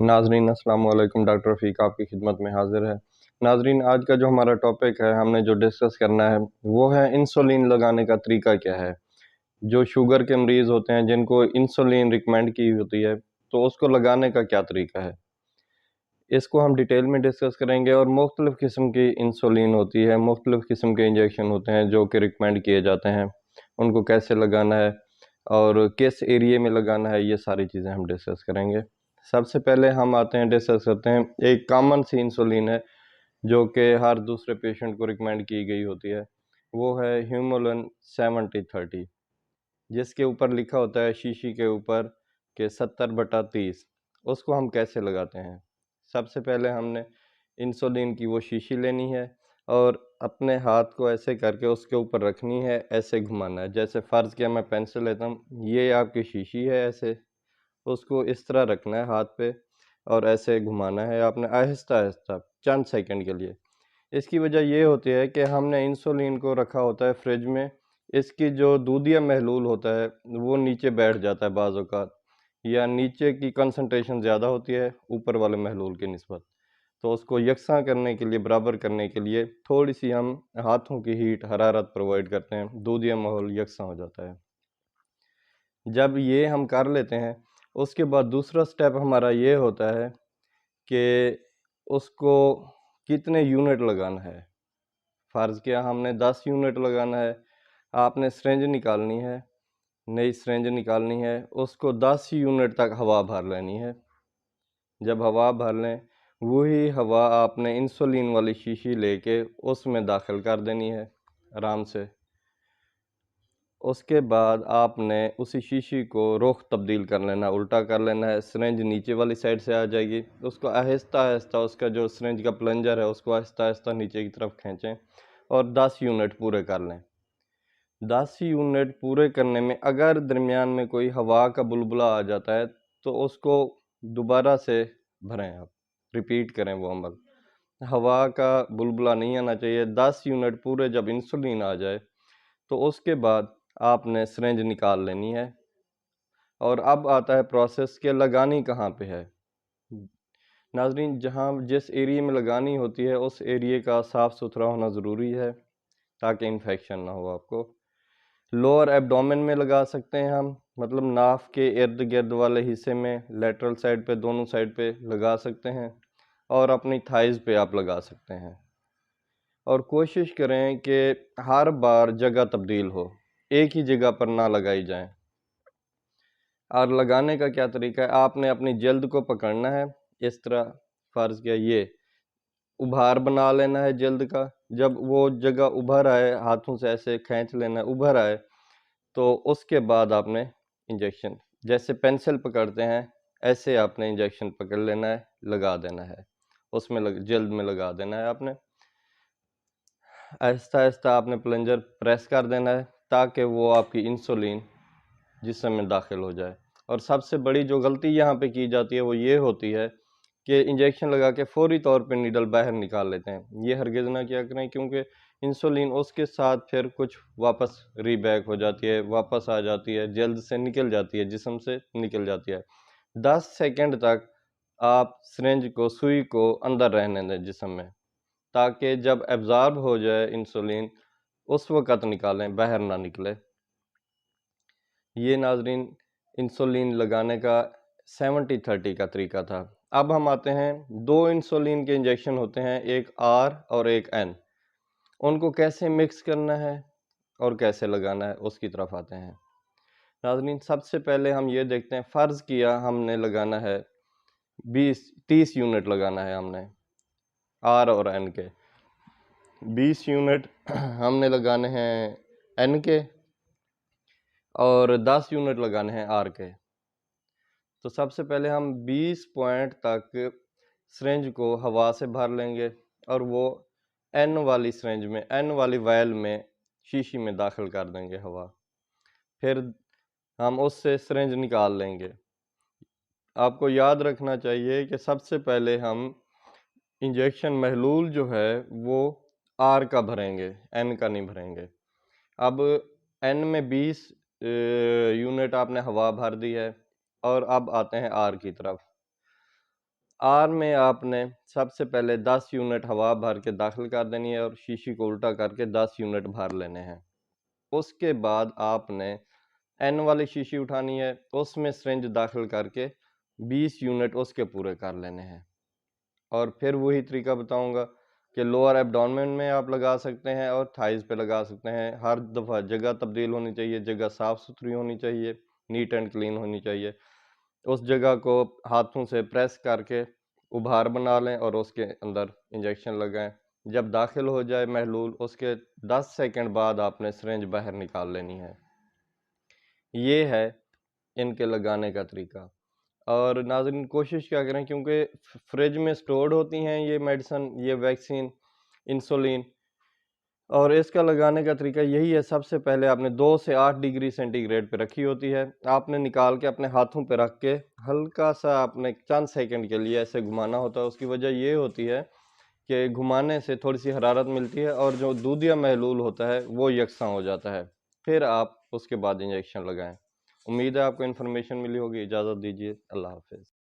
नाजरीन अस्सलाम वालेकुम। डॉक्टर रफ़ीक आपकी खिदमत में हाजिर है। नाजरीन, आज का जो हमारा टॉपिक है, हमने जो डिस्कस करना है वो है इंसुलिन लगाने का तरीका क्या है। जो शुगर के मरीज़ होते हैं जिनको इंसुलिन रिकमेंड की होती है, तो उसको लगाने का क्या तरीका है, इसको हम डिटेल में डिस्कस करेंगे। और मुख्तलिफ़ किस्म की इंसुलिन होती है, मुख्तलिफ़ किस्म के इंजेक्शन होते हैं जो कि रिकमेंड किए जाते हैं, उनको कैसे लगाना है और किस एरिए में लगाना है, ये सारी चीज़ें हम डिस्कस करेंगे। सबसे पहले हम आते हैं, डिस्कस करते हैं, एक कॉमन सी इंसुलिन है जो कि हर दूसरे पेशेंट को रिकमेंड की गई होती है, वो है ह्यूमुलिन 70/30, जिसके ऊपर लिखा होता है शीशी के ऊपर कि 70/30। उसको हम कैसे लगाते हैं? सबसे पहले हमने इंसुलिन की वो शीशी लेनी है और अपने हाथ को ऐसे करके उसके ऊपर रखनी है, ऐसे घुमाना है। जैसे फ़र्ज़ किया मैं पेंसिल लेता हूँ, ये आपकी शीशी है, ऐसे उसको इस तरह रखना है हाथ पे और ऐसे घुमाना है आपने आहिस्ता-आहिस्ता चंद सेकंड के लिए। इसकी वजह ये होती है कि हमने इंसुलिन को रखा होता है फ्रिज में, इसकी जो दूधिया महलूल होता है वो नीचे बैठ जाता है बाज़ औक़ात, या नीचे की कंसंट्रेशन ज़्यादा होती है ऊपर वाले महलूल की निस्बत। तो उसको यकसां करने के लिए, बराबर करने के लिए थोड़ी-सी हम हाथों की हीट, हरारत प्रोवाइड करते हैं, दूधिया माहौल यकसां हो जाता है। जब ये हम कर लेते हैं, उसके बाद दूसरा स्टेप हमारा ये होता है कि उसको कितने यूनिट लगाना है। फ़र्ज़ किया हमने 10 यूनिट लगाना है, आपने सिरिंज निकालनी है, नई सिरिंज निकालनी है, उसको 10 यूनिट तक हवा भर लेनी है। जब हवा भर लें, वही हवा आपने इंसुलिन वाली शीशी लेके उसमें दाखिल कर देनी है आराम से। उसके बाद आपने उसी शीशी को रुख तब्दील कर लेना, उल्टा कर लेना है, सिरिंज नीचे वाली साइड से आ जाएगी। उसको आहिस्ता-आहिस्ता, उसका जो सिरिंज का प्लंजर है उसको आहिस्ता-आहिस्ता नीचे की तरफ खींचें और 10 यूनिट पूरे कर लें। 10 यूनिट पूरे करने में अगर दरमियान में कोई हवा का बुलबुला आ जाता है, तो उसको दोबारा से भरें आप, रिपीट करें वो अमल। हवा का बुलबुला नहीं आना चाहिए। 10 यूनिट पूरे जब इंसुलिन आ जाए, तो उसके बाद आपने सिरिंज निकाल लेनी है। और अब आता है प्रोसेस कि लगानी कहाँ पे है। नाज़रीन, जहाँ जिस एरिया में लगानी होती है उस एरिया का साफ़ सुथरा होना ज़रूरी है ताकि इन्फेक्शन ना हो आपको। लोअर एब्डोमेन में लगा सकते हैं हम, मतलब नाफ के इर्द गिर्द वाले हिस्से में, लेटरल साइड पे, दोनों साइड पे लगा सकते हैं और अपनी थाइज़ पे आप लगा सकते हैं। और कोशिश करें कि हर बार जगह तब्दील हो, एक ही जगह पर ना लगाई जाएँ। और लगाने का क्या तरीका है, आपने अपनी जल्द को पकड़ना है इस तरह, फ़र्ज़ किया ये उभार बना लेना है जल्द का। जब वो जगह उभर आए, हाथों से ऐसे खींच लेना है, उभर आए, तो उसके बाद आपने इंजेक्शन, जैसे पेंसिल पकड़ते हैं ऐसे आपने इंजेक्शन पकड़ लेना है, लगा देना है, उसमें जल्द में लगा देना है आपने। आहिस्ता-आहिस्ता आपने प्लंजर प्रेस कर देना है ताकि वो आपकी इंसुलिन जिस्म में दाखिल हो जाए। और सबसे बड़ी जो गलती यहाँ पे की जाती है वो ये होती है कि इंजेक्शन लगा के फ़ौरी तौर पे नीडल बाहर निकाल लेते हैं। ये हरगिज़ ना किया करें, क्योंकि इंसुलिन उसके साथ फिर कुछ वापस रीबैक हो जाती है, वापस आ जाती है, जल्द से निकल जाती है, जिस्म से निकल जाती है। 10 सेकंड तक आप सिरिंज को, सुई को अंदर रहने दें जिस्म में, ताकि जब एब्ज़ॉर्ब हो जाए इंसुलिन उस वक़्त निकालें, बाहर ना निकले। ये नाज़रीन इंसुलिन लगाने का 70/30 का तरीका था। अब हम आते हैं, 2 इंसुलिन के इंजेक्शन होते हैं, एक आर और एक एन। उनको कैसे मिक्स करना है और कैसे लगाना है उसकी तरफ आते हैं। नाज़रीन, सबसे पहले हम ये देखते हैं, फ़र्ज़ किया हमने लगाना है 20-30 यूनिट लगाना है हमने आर और एन के। 20 यूनिट हमने लगाने हैं एन के और 10 यूनिट लगाने हैं आर के। तो सबसे पहले हम 20 पॉइंट तक सिरिंज को हवा से भर लेंगे और वो एन वाली सिरिंज में, एन वाली वायल में, शीशी में दाखिल कर देंगे हवा। फिर हम उससे सिरिंज निकाल लेंगे। आपको याद रखना चाहिए कि सबसे पहले हम इंजेक्शन महलूल जो है वो आर का भरेंगे, एन का नहीं भरेंगे। अब एन में 20 यूनिट आपने हवा भर दी है और अब आते हैं आर की तरफ। आर में आपने सबसे पहले 10 यूनिट हवा भर के दाखिल कर देनी है और शीशी को उल्टा करके 10 यूनिट भर लेने हैं। उसके बाद आपने एन वाली शीशी उठानी है, उसमें सिरिंज दाखिल करके 20 यूनिट उसके पूरे कर लेने हैं। और फिर वही तरीका बताऊंगा कि लोअर एब्डोमेन में आप लगा सकते हैं और थाइज पे लगा सकते हैं। हर दफ़ा जगह तब्दील होनी चाहिए, जगह साफ़ सुथरी होनी चाहिए, नीट एंड क्लीन होनी चाहिए। उस जगह को हाथों से प्रेस करके उभार बना लें और उसके अंदर इंजेक्शन लगाएं। जब दाखिल हो जाए महलूल, उसके 10 सेकंड बाद आपने सिरिंज बाहर निकाल लेनी है। ये है इनके लगाने का तरीका। और नाज़रीन कोशिश क्या करें, क्योंकि फ्रिज में स्टोर्ड होती हैं ये मेडिसिन, ये वैक्सीन, इंसुलिन, और इसका लगाने का तरीका यही है। सबसे पहले आपने 2 से 8 डिग्री सेंटीग्रेड पे रखी होती है। आपने निकाल के अपने हाथों पे रख के हल्का सा आपने चंद सेकंड के लिए ऐसे घुमाना होता है। उसकी वजह ये होती है कि घुमाने से थोड़ी सी हरारत मिलती है और जो दूधिया महलूल होता है वो यकसां हो जाता है। फिर आप उसके बाद इंजेक्शन लगाएं। उम्मीद है आपको इन्फॉर्मेशन मिली होगी। इजाज़त दीजिए। अल्लाह हाफ़िज़।